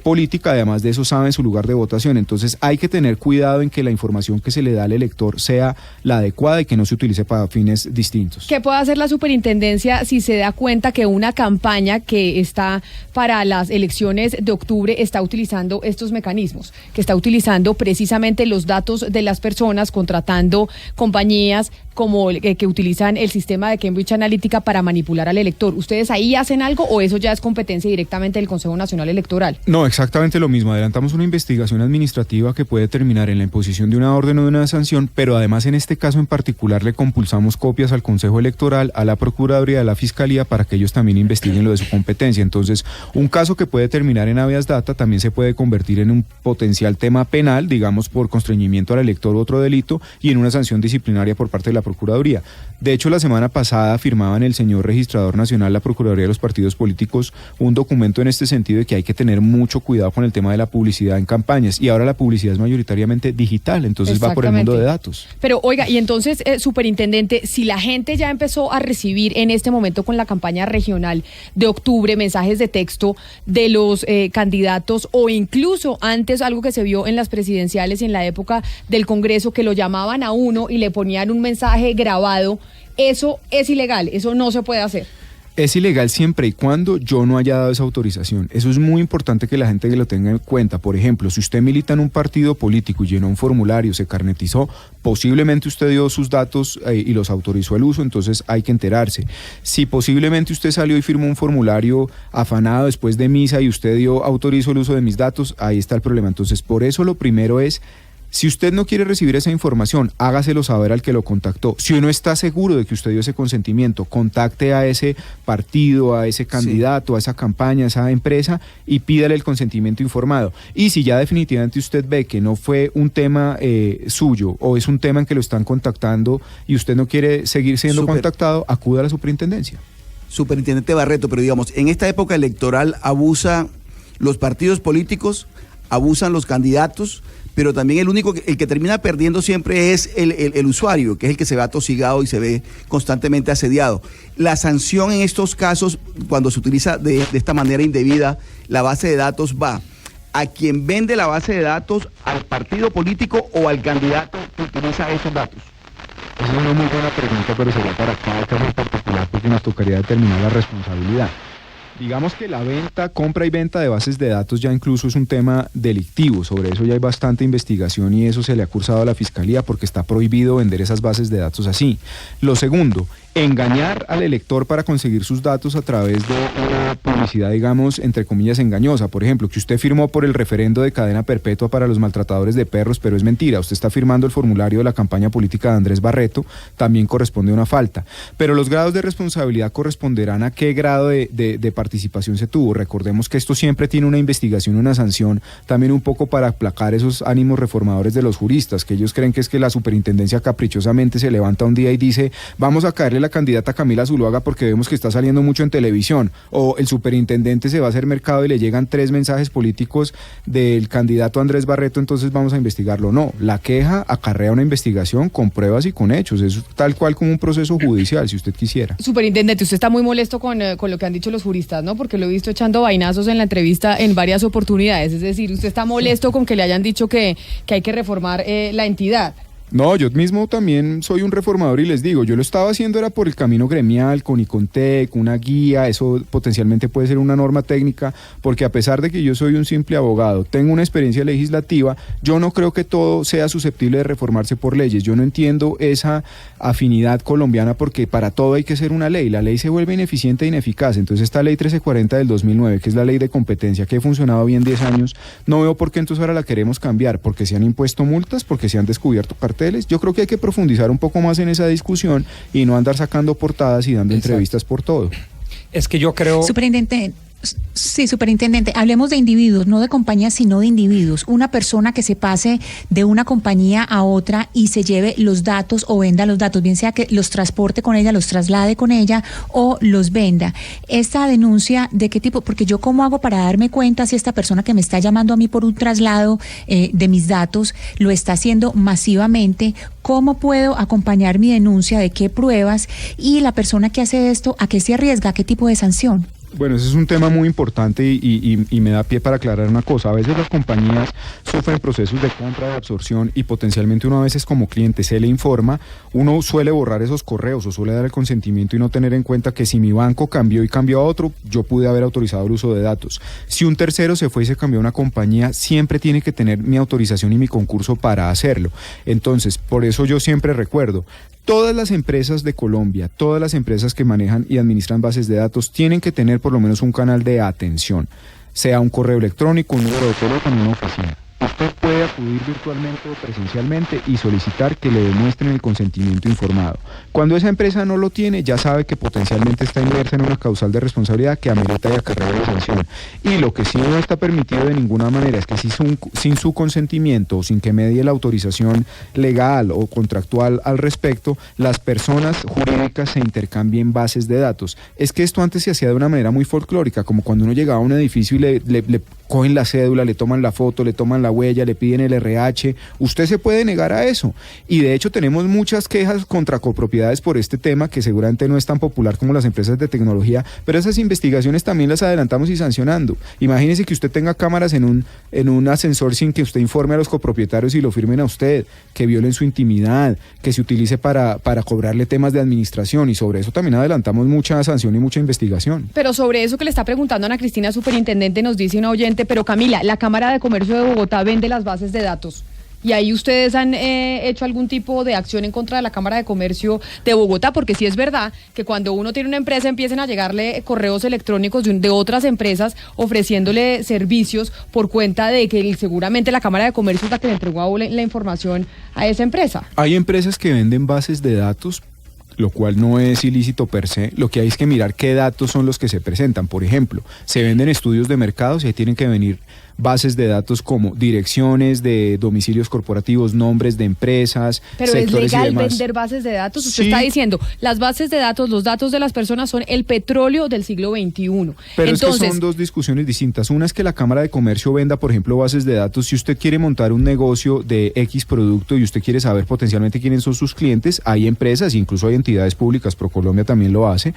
política, además de eso saben su lugar de votación. Entonces hay que tener cuidado en que la información que se le da al elector sea la adecuada y que no se utilice para fines distintos. ¿Qué puede hacer la superintendencia si se da cuenta que una campaña que está para las elecciones de octubre está utilizando estos mecanismos, que está utilizando precisamente los datos de las personas, contratando compañías como que utilizan el sistema de Cambridge Analytica para manipular al elector? ¿Ustedes ahí hacen algo o eso ya es competencia directamente del Consejo Nacional Electoral? No, exactamente lo mismo. Adelantamos una investigación administrativa que puede terminar en la imposición de una orden o de una sanción, pero además en este caso en particular le compulsamos copias al Consejo Electoral, a la Procuraduría, a la Fiscalía, para que ellos también investiguen lo de su competencia. Entonces, un caso que puede terminar en habeas data también se puede convertir en un potencial tema penal, digamos por constreñimiento al elector u otro delito, y en una sanción disciplinaria por parte de la Procuraduría. De hecho, la semana pasada firmaban el señor registrador nacional, la Procuraduría de los partidos políticos, un documento en este sentido de que hay que tener mucho cuidado con el tema de la publicidad en campañas, y ahora la publicidad es mayoritariamente digital, entonces va por el mundo de datos. Pero oiga, y entonces, superintendente, si la gente ya empezó a recibir en este momento con la campaña regional de octubre mensajes de texto de los candidatos, o incluso antes algo que se vio en las presidenciales y en la época del Congreso, que lo llamaban a uno y le ponían un mensaje grabado, eso es ilegal, eso no se puede hacer. Es ilegal siempre y cuando yo no haya dado esa autorización. Eso es muy importante que la gente lo tenga en cuenta. Por ejemplo, si usted milita en un partido político y llenó un formulario, se carnetizó, posiblemente usted dio sus datos y los autorizó el uso, entonces hay que enterarse. Si posiblemente usted salió y firmó un formulario afanado después de misa y usted autorizó el uso de mis datos, ahí está el problema. Entonces, por eso lo primero es, si usted no quiere recibir esa información, hágaselo saber al que lo contactó. Si uno está seguro de que usted dio ese consentimiento, contacte a ese partido, a ese candidato, a esa campaña, a esa empresa, y pídale el consentimiento informado. Y si ya definitivamente usted ve que no fue un tema suyo, o es un tema en que lo están contactando y usted no quiere seguir siendo contactado, acuda a la superintendencia. Superintendente Barreto, pero digamos, en esta época electoral abusan los partidos políticos, abusan los candidatos, pero también el que termina perdiendo siempre es el usuario, que es el que se ve atosigado y se ve constantemente asediado. La sanción en estos casos, cuando se utiliza de esta manera indebida, la base de datos va a quien vende la base de datos, al partido político o al candidato que utiliza esos datos. Esa es una muy buena pregunta, pero sería para cada caso en particular, porque nos tocaría determinar la responsabilidad. Digamos que la compra y venta de bases de datos ya incluso es un tema delictivo. Sobre eso ya hay bastante investigación y eso se le ha cursado a la Fiscalía porque está prohibido vender esas bases de datos así. Lo segundo, engañar al elector para conseguir sus datos a través de una publicidad, digamos, entre comillas, engañosa. Por ejemplo, que usted firmó por el referendo de cadena perpetua para los maltratadores de perros, pero es mentira. Usted está firmando el formulario de la campaña política de Andrés Barreto, también corresponde a una falta. Pero los grados de responsabilidad corresponderán a qué grado de participación se tuvo. Recordemos que esto siempre tiene una investigación, una sanción, también un poco para aplacar esos ánimos reformadores de los juristas, que ellos creen que es que la superintendencia caprichosamente se levanta un día y dice, vamos a caerle la candidata Camila Zuluaga porque vemos que está saliendo mucho en televisión, o el superintendente se va a hacer mercado y le llegan 3 mensajes políticos del candidato Andrés Barreto, entonces vamos a investigarlo. No, la queja acarrea una investigación con pruebas y con hechos, es tal cual como un proceso judicial, si usted quisiera. Superintendente, usted está muy molesto con lo que han dicho los juristas, ¿no? Porque lo he visto echando vainazos en la entrevista en varias oportunidades, es decir, usted está molesto con que le hayan dicho que hay que reformar la entidad. No, yo mismo también soy un reformador y les digo, yo lo estaba haciendo era por el camino gremial, con Icontec, una guía, eso potencialmente puede ser una norma técnica, porque a pesar de que yo soy un simple abogado, tengo una experiencia legislativa, yo no creo que todo sea susceptible de reformarse por leyes. Yo no entiendo esa afinidad colombiana porque para todo hay que ser una ley. La ley se vuelve ineficiente e ineficaz. Entonces esta ley 1340 del 2009, que es la ley de competencia, que ha funcionado bien 10 años, no veo por qué entonces ahora la queremos cambiar, porque se han impuesto multas, porque se han descubierto carteles. Yo creo que hay que profundizar un poco más en esa discusión y no andar sacando portadas y dando entrevistas por todo. Es que yo creo... Superintendente, hablemos de individuos, no de compañías, sino de individuos. Una persona que se pase de una compañía a otra y se lleve los datos o venda los datos, bien sea que los transporte con ella, los traslade con ella o los venda. ¿Esta denuncia de qué tipo? Porque yo cómo hago para darme cuenta si esta persona que me está llamando a mí por un traslado de mis datos lo está haciendo masivamente. ¿Cómo puedo acompañar mi denuncia? ¿De qué pruebas? Y la persona que hace esto, ¿a qué se arriesga? ¿A qué tipo de sanción? Bueno, ese es un tema muy importante y me da pie para aclarar una cosa. A veces las compañías sufren procesos de compra, de absorción y potencialmente uno a veces como cliente se le informa, uno suele borrar esos correos o suele dar el consentimiento y no tener en cuenta que si mi banco cambió y cambió a otro, yo pude haber autorizado el uso de datos. Si un tercero se fue y se cambió a una compañía, siempre tiene que tener mi autorización y mi concurso para hacerlo. Entonces, por eso yo siempre recuerdo, todas las empresas de Colombia, todas las empresas que manejan y administran bases de datos tienen que tener por lo menos un canal de atención, sea un correo electrónico, un número de teléfono, una oficina. Usted puede acudir virtualmente o presencialmente y solicitar que le demuestren el consentimiento informado. Cuando esa empresa no lo tiene, ya sabe que potencialmente está inmersa en una causal de responsabilidad que amerita y acarrea la sanción. Y lo que sí no está permitido de ninguna manera es que sin su consentimiento o sin que medie la autorización legal o contractual al respecto, las personas jurídicas se intercambien bases de datos. Es que esto antes se hacía de una manera muy folclórica, como cuando uno llegaba a un edificio y le cogen la cédula, le toman la foto, le toman la huella, le piden el RH. Usted se puede negar a eso. Y de hecho tenemos muchas quejas contra copropiedades por este tema, que seguramente no es tan popular como las empresas de tecnología, pero esas investigaciones también las adelantamos y sancionando. Imagínese que usted tenga cámaras en un ascensor sin que usted informe a los copropietarios y lo firmen a usted, que violen su intimidad, que se utilice para cobrarle temas de administración, y sobre eso también adelantamos mucha sanción y mucha investigación. Pero sobre eso que le está preguntando Ana Cristina, superintendente, nos dice una oyente, pero Camila, la Cámara de Comercio de Bogotá vende las bases de datos. ¿Y ahí ustedes han hecho algún tipo de acción en contra de la Cámara de Comercio de Bogotá? Porque sí es verdad que cuando uno tiene una empresa empiezan a llegarle correos electrónicos de otras empresas ofreciéndole servicios por cuenta de que seguramente la Cámara de Comercio es la que le entregó la información a esa empresa. Hay empresas que venden bases de datos, lo cual no es ilícito per se. Lo que hay es que mirar qué datos son los que se presentan. Por ejemplo, se venden estudios de mercados y ahí tienen que venir bases de datos como direcciones de domicilios corporativos, nombres de empresas, pero sectores ¿es legal y demás. vender bases de datos? Usted Sí. está diciendo, las bases de datos, los datos de las personas son el petróleo del siglo XXI. Pero entonces, es que son dos discusiones distintas. Una es que la Cámara de Comercio venda, por ejemplo, bases de datos. Si usted quiere montar un negocio de X producto y usted quiere saber potencialmente quiénes son sus clientes, hay empresas, incluso hay entidades públicas, ProColombia también lo hace,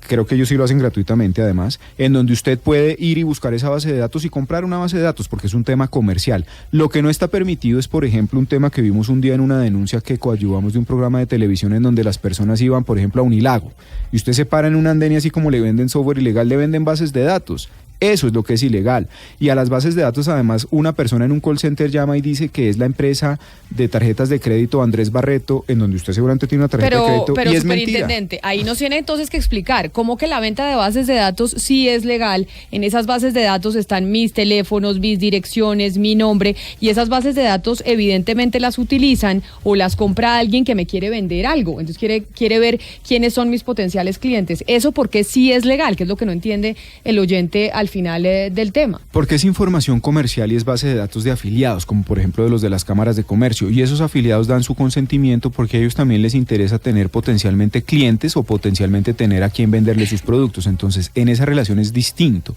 creo que ellos sí lo hacen gratuitamente además, en donde usted puede ir y buscar esa base de datos y comprar una base de datos porque es un tema comercial. Lo que no está permitido es, por ejemplo, un tema que vimos un día en una denuncia que coadyuvamos de un programa de televisión en donde las personas iban, por ejemplo, a Unilago y usted se para en un andén y así como le venden software ilegal, le venden bases de datos. Eso es lo que es ilegal. Y a las bases de datos, además, una persona en un call center llama y dice que es la empresa de tarjetas de crédito Andrés Barreto, en donde usted seguramente tiene una tarjeta de crédito, pero y es mentira. superintendente, ahí nos tiene entonces que explicar cómo que la venta de bases de datos sí es legal. En esas bases de datos están mis teléfonos, mis direcciones, mi nombre, y esas bases de datos evidentemente las utilizan o las compra alguien que me quiere vender algo. Entonces quiere ver quiénes son mis potenciales clientes. Eso porque sí es legal, que es lo que no entiende el oyente al final del tema. Porque es información comercial y es base de datos de afiliados, como por ejemplo de los de las cámaras de comercio, y esos afiliados dan su consentimiento porque a ellos también les interesa tener potencialmente clientes o potencialmente tener a quien venderle sus productos. Entonces, en esa relación es distinto.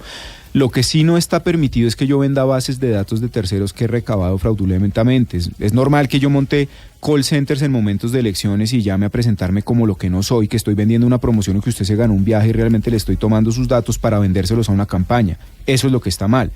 Lo que sí no está permitido es que yo venda bases de datos de terceros que he recabado fraudulentamente. Es normal que yo monte call centers en momentos de elecciones y llame a presentarme como lo que no soy, que estoy vendiendo una promoción o que usted se ganó un viaje y realmente le estoy tomando sus datos para vendérselos a una campaña. Eso es lo que está mal.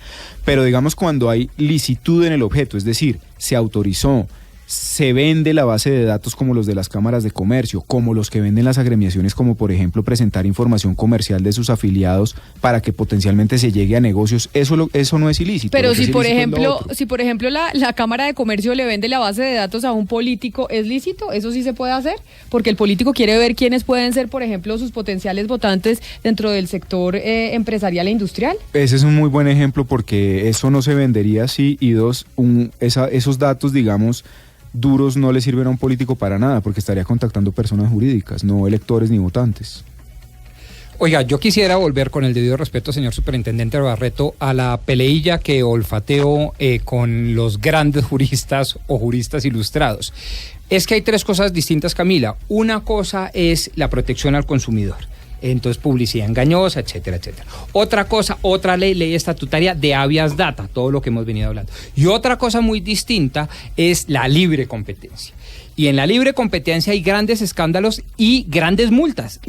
Pero digamos cuando hay licitud en el objeto, es decir, se autorizó, se vende la base de datos como los de las cámaras de comercio, como los que venden las agremiaciones, como por ejemplo presentar información comercial de sus afiliados para que potencialmente se llegue a negocios, eso no es ilícito. Pero si por ejemplo la Cámara de Comercio le vende la base de datos a un político, ¿es lícito? ¿Eso sí se puede hacer? Porque el político quiere ver quiénes pueden ser, por ejemplo, sus potenciales votantes dentro del sector empresarial e industrial. Ese es un muy buen ejemplo porque eso no se vendería así, y dos, esos datos, digamos, duros no le sirven a un político para nada porque estaría contactando personas jurídicas, no electores ni votantes. Oiga, yo quisiera volver, con el debido respeto, señor superintendente Barreto, a la peleilla que olfateo con los grandes juristas o juristas ilustrados. Es que hay tres cosas distintas, Camila. Una cosa es la protección al consumidor. Entonces, publicidad engañosa, etcétera, etcétera. Otra cosa, otra ley estatutaria de habeas data, todo lo que hemos venido hablando. Y otra cosa muy distinta es la libre competencia. Y en la libre competencia hay grandes escándalos y grandes multas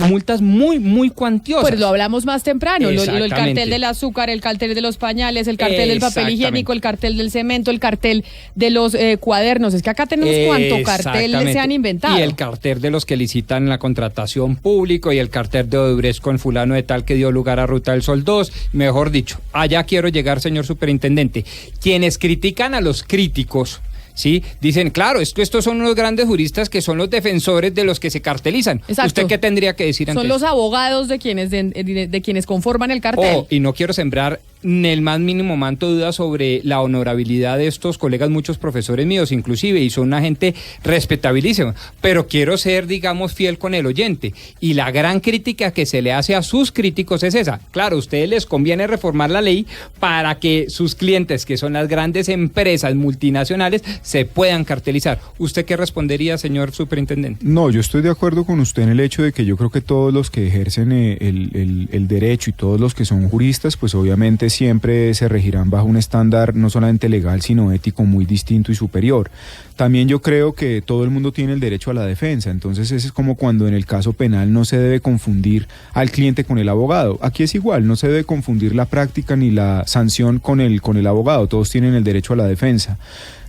muy, muy cuantiosas. Pues lo hablamos más temprano, el cartel del azúcar, el cartel de los pañales, el cartel del papel higiénico, el cartel del cemento, el cartel de los cuadernos. Es que acá tenemos cuánto cartel se han inventado. Y el cartel de los que licitan la contratación pública, y el cartel de Odebrecht con fulano de tal que dio lugar a Ruta del Sol 2. Mejor dicho, allá quiero llegar, señor superintendente. Quienes critican a los críticos, ¿sí? Dicen, claro, estos son unos grandes juristas que son los defensores de los que se cartelizan. Exacto. ¿Usted qué tendría que decir ante Son los abogados de quienes conforman el cartel. Y no quiero sembrar ni el más mínimo manto de duda sobre la honorabilidad de estos colegas, muchos profesores míos inclusive, y son una gente respetabilísima, pero quiero ser, digamos, fiel con el oyente, y la gran crítica que se le hace a sus críticos es esa. Claro, a ustedes les conviene reformar la ley para que sus clientes, que son las grandes empresas multinacionales, se puedan cartelizar. ¿Usted qué respondería, señor superintendente? No, yo estoy de acuerdo con usted en el hecho de que yo creo que todos los que ejercen el derecho y todos los que son juristas, pues obviamente siempre se regirán bajo un estándar no solamente legal, sino ético muy distinto y superior. También yo creo que todo el mundo tiene el derecho a la defensa, entonces es como cuando en el caso penal no se debe confundir al cliente con el abogado. Aquí es igual, no se debe confundir la práctica ni la sanción con el abogado, todos tienen el derecho a la defensa.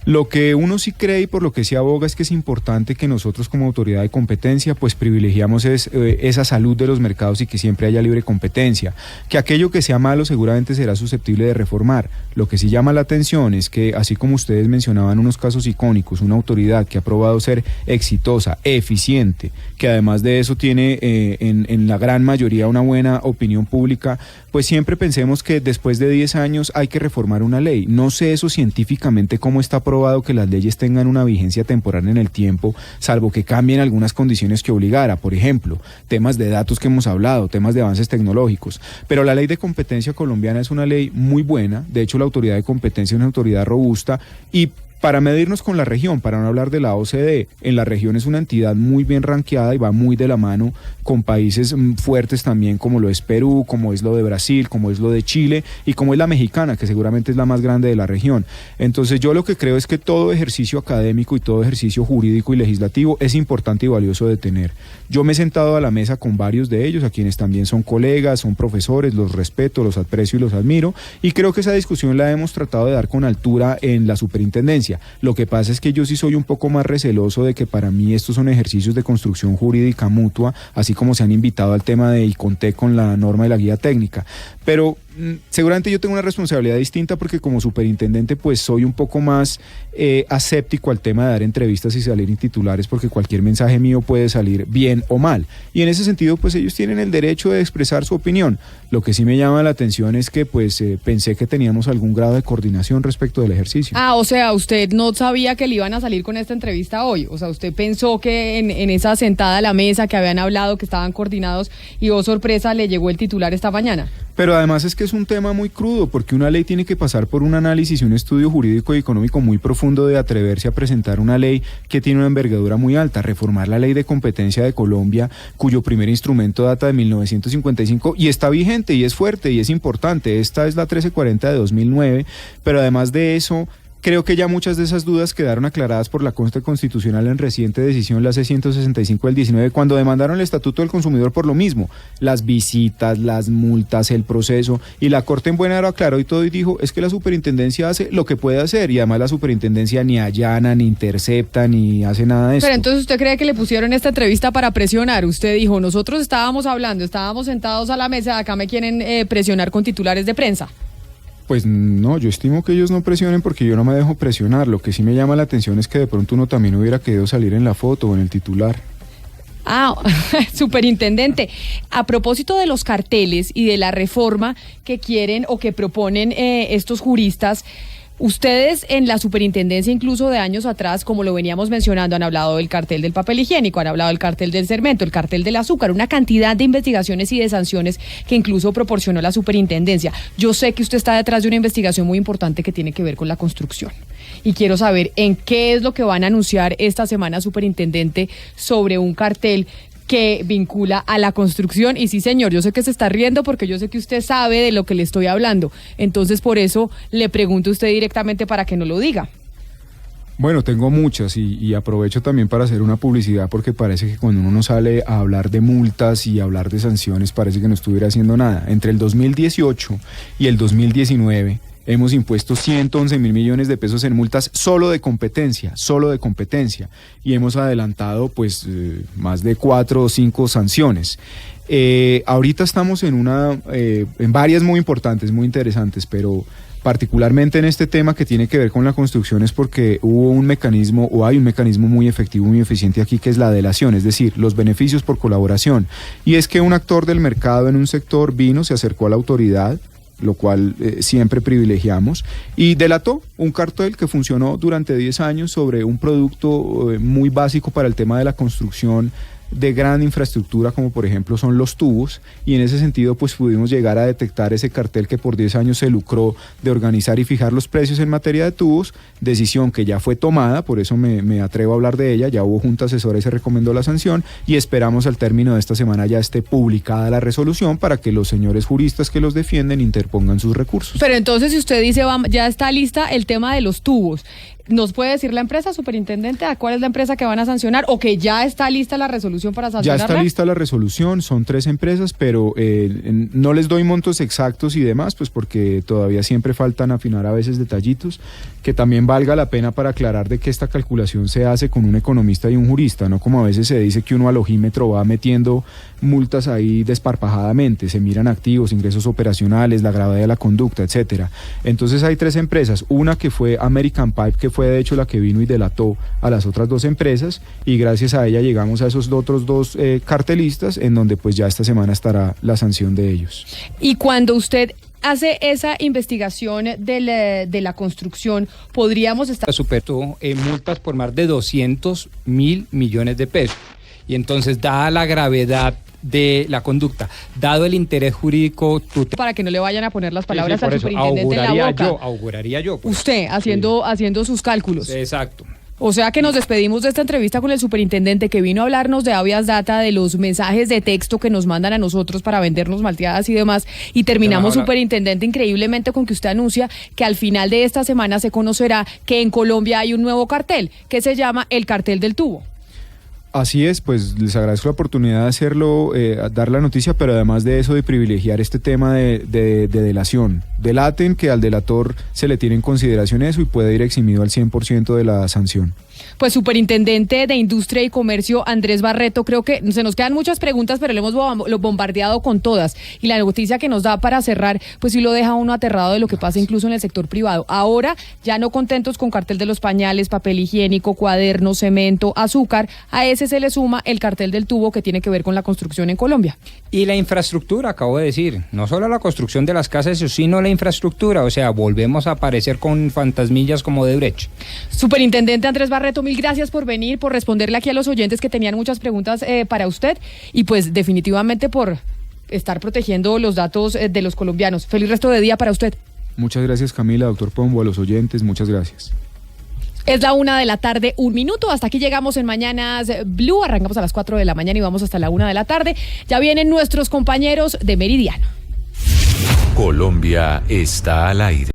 Lo que uno sí cree y por lo que se aboga es que es importante que nosotros como autoridad de competencia pues privilegiamos esa salud de los mercados y que siempre haya libre competencia, que aquello que sea malo seguramente será susceptible de reformar. Lo que sí llama la atención es que, así como ustedes mencionaban unos casos icónicos, una autoridad que ha probado ser exitosa, eficiente, que además de eso tiene en la gran mayoría una buena opinión pública, pues siempre pensemos que después de 10 años hay que reformar una ley. No sé eso científicamente cómo está probado que las leyes tengan una vigencia temporal en el tiempo, salvo que cambien algunas condiciones que obligara, por ejemplo, temas de datos que hemos hablado, temas de avances tecnológicos. Pero la ley de competencia colombiana es una ley muy buena, de hecho la autoridad de competencia es una autoridad robusta, y para medirnos con la región, para no hablar de la OCDE, en la región es una entidad muy bien ranqueada y va muy de la mano con países fuertes también, como lo es Perú, como es lo de Brasil, como es lo de Chile y como es la mexicana, que seguramente es la más grande de la región. Entonces yo lo que creo es que todo ejercicio académico y todo ejercicio jurídico y legislativo es importante y valioso de tener. Yo me he sentado a la mesa con varios de ellos, a quienes también son colegas, son profesores, los respeto, los aprecio y los admiro, y creo que esa discusión la hemos tratado de dar con altura en la superintendencia. Lo que pasa es que yo sí soy un poco más receloso de que para mí estos son ejercicios de construcción jurídica mutua, así como se han invitado al tema de ICONTEC con la norma de la guía técnica. Pero seguramente yo tengo una responsabilidad distinta porque como superintendente pues soy un poco más aséptico al tema de dar entrevistas y salir en titulares, porque cualquier mensaje mío puede salir bien o mal. Y en ese sentido pues ellos tienen el derecho de expresar su opinión. Lo que sí me llama la atención es que pues pensé que teníamos algún grado de coordinación respecto del ejercicio. O sea, usted no sabía que le iban a salir con esta entrevista hoy. O sea, usted pensó que en esa sentada a la mesa que habían hablado, que estaban coordinados, y oh sorpresa, le llegó el titular esta mañana. Pero además es que es un tema muy crudo, porque una ley tiene que pasar por un análisis y un estudio jurídico y económico muy profundo de atreverse a presentar una ley que tiene una envergadura muy alta, reformar la ley de competencia de Colombia, cuyo primer instrumento data de 1955 y está vigente y es fuerte y es importante. Esta es la 1340 de 2009, pero además de eso, Creo que ya muchas de esas dudas quedaron aclaradas por la Corte Constitucional en reciente decisión, la C-165 del 19, cuando demandaron el Estatuto del Consumidor por lo mismo, las visitas, las multas, el proceso, y la Corte en buena hora aclaró y todo y dijo, es que la superintendencia hace lo que puede hacer, y además la superintendencia ni allana, ni intercepta, ni hace nada de eso. Pero entonces usted cree que le pusieron esta entrevista para presionar. Usted dijo, nosotros estábamos hablando, estábamos sentados a la mesa, acá me quieren presionar con titulares de prensa. Pues no, yo estimo que ellos no presionen porque yo no me dejo presionar. Lo que sí me llama la atención es que de pronto uno también hubiera querido salir en la foto o en el titular. Ah, superintendente, a propósito de los carteles y de la reforma que quieren o que proponen estos juristas, ustedes en la superintendencia, incluso de años atrás, como lo veníamos mencionando, han hablado del cartel del papel higiénico, han hablado del cartel del cemento, el cartel del azúcar, una cantidad de investigaciones y de sanciones que incluso proporcionó la superintendencia. Yo sé que usted está detrás de una investigación muy importante que tiene que ver con la construcción. Y quiero saber en qué es lo que van a anunciar esta semana, superintendente, sobre un cartel que vincula a la construcción. Y sí, señor, yo sé que se está riendo porque yo sé que usted sabe de lo que le estoy hablando. Entonces, por eso le pregunto a usted directamente para que no lo diga. Bueno, tengo muchas y aprovecho también para hacer una publicidad porque parece que cuando uno no sale a hablar de multas y hablar de sanciones parece que no estuviera haciendo nada. Entre el 2018 y el 2019 hemos impuesto 111.000 millones de pesos en multas solo de competencia, y hemos adelantado pues más de 4 o 5 sanciones. Ahorita estamos en varias muy importantes, muy interesantes, pero particularmente en este tema que tiene que ver con la construcción es porque hay un mecanismo muy efectivo, muy eficiente aquí, que es la delación, es decir, los beneficios por colaboración. Y es que un actor del mercado en un sector se acercó a la autoridad, lo cual siempre privilegiamos, y delató un cartel que funcionó durante 10 años sobre un producto muy básico para el tema de la construcción de gran infraestructura, como por ejemplo son los tubos, y en ese sentido pues pudimos llegar a detectar ese cartel que por 10 años se lucró de organizar y fijar los precios en materia de tubos, decisión que ya fue tomada, por eso me atrevo a hablar de ella, ya hubo junta asesora y se recomendó la sanción, y esperamos al término de esta semana ya esté publicada la resolución para que los señores juristas que los defienden interpongan sus recursos. Pero entonces, si usted dice ya está lista el tema de los tubos, ¿nos puede decir la empresa, superintendente, a cuál es la empresa que van a sancionar o que ya está lista la resolución para sancionarla? Ya está lista la resolución, son 3 empresas, pero no les doy montos exactos y demás, pues porque todavía siempre faltan afinar a veces detallitos, que también valga la pena para aclarar de que esta calculación se hace con un economista y un jurista, no como a veces se dice que uno al ojímetro va metiendo multas ahí desparpajadamente, se miran activos, ingresos operacionales, la gravedad de la conducta, etcétera. Entonces hay 3 empresas, una que fue American Pipe, que fue de hecho la que vino y delató a las otras 2 empresas, y gracias a ella llegamos a esos otros 2 cartelistas, en donde pues ya esta semana estará la sanción de ellos. Y cuando usted hace esa investigación de la construcción, podríamos estar... Superó multas por más de 200.000 millones de pesos. Y entonces, dada la gravedad de la conducta, dado el interés jurídico... Para que no le vayan a poner las palabras al superintendente en la boca. Auguraría yo. Pues. Usted, haciendo sus cálculos. Exacto. O sea que nos despedimos de esta entrevista con el superintendente que vino a hablarnos de habeas data, de los mensajes de texto que nos mandan a nosotros para vendernos malteadas y demás, y terminamos, superintendente, increíblemente con que usted anuncia que al final de esta semana se conocerá que en Colombia hay un nuevo cartel que se llama el cartel del tubo. Así es, pues les agradezco la oportunidad de hacerlo, dar la noticia, pero además de eso de privilegiar este tema de delación. Delaten, que al delator se le tiene en consideración eso y puede ir eximido al 100% de la sanción. Pues superintendente de Industria y Comercio, Andrés Barreto, creo que se nos quedan muchas preguntas, pero le hemos bombardeado con todas. Y la noticia que nos da para cerrar, pues sí lo deja uno aterrado de lo que pasa incluso en el sector privado. Ahora, ya no contentos con cartel de los pañales, papel higiénico, cuadernos, cemento, azúcar, a ese se le suma el cartel del tubo que tiene que ver con la construcción en Colombia. Y la infraestructura, acabo de decir, no solo la construcción de las casas, sino la infraestructura, o sea, volvemos a aparecer con fantasmillas como de Brecht. Superintendente Andrés Barreto, mil gracias por venir, por responderle aquí a los oyentes que tenían muchas preguntas para usted y pues definitivamente por estar protegiendo los datos de los colombianos. Feliz resto de día para usted. Muchas gracias, Camila, doctor Pombo, a los oyentes, muchas gracias. Es la 1:00 p.m, 1 minuto. Hasta aquí llegamos en Mañanas Blue. Arrancamos a las 4 de la mañana y vamos hasta la 1:00 p.m. Ya vienen nuestros compañeros de Meridiano. Colombia está al aire.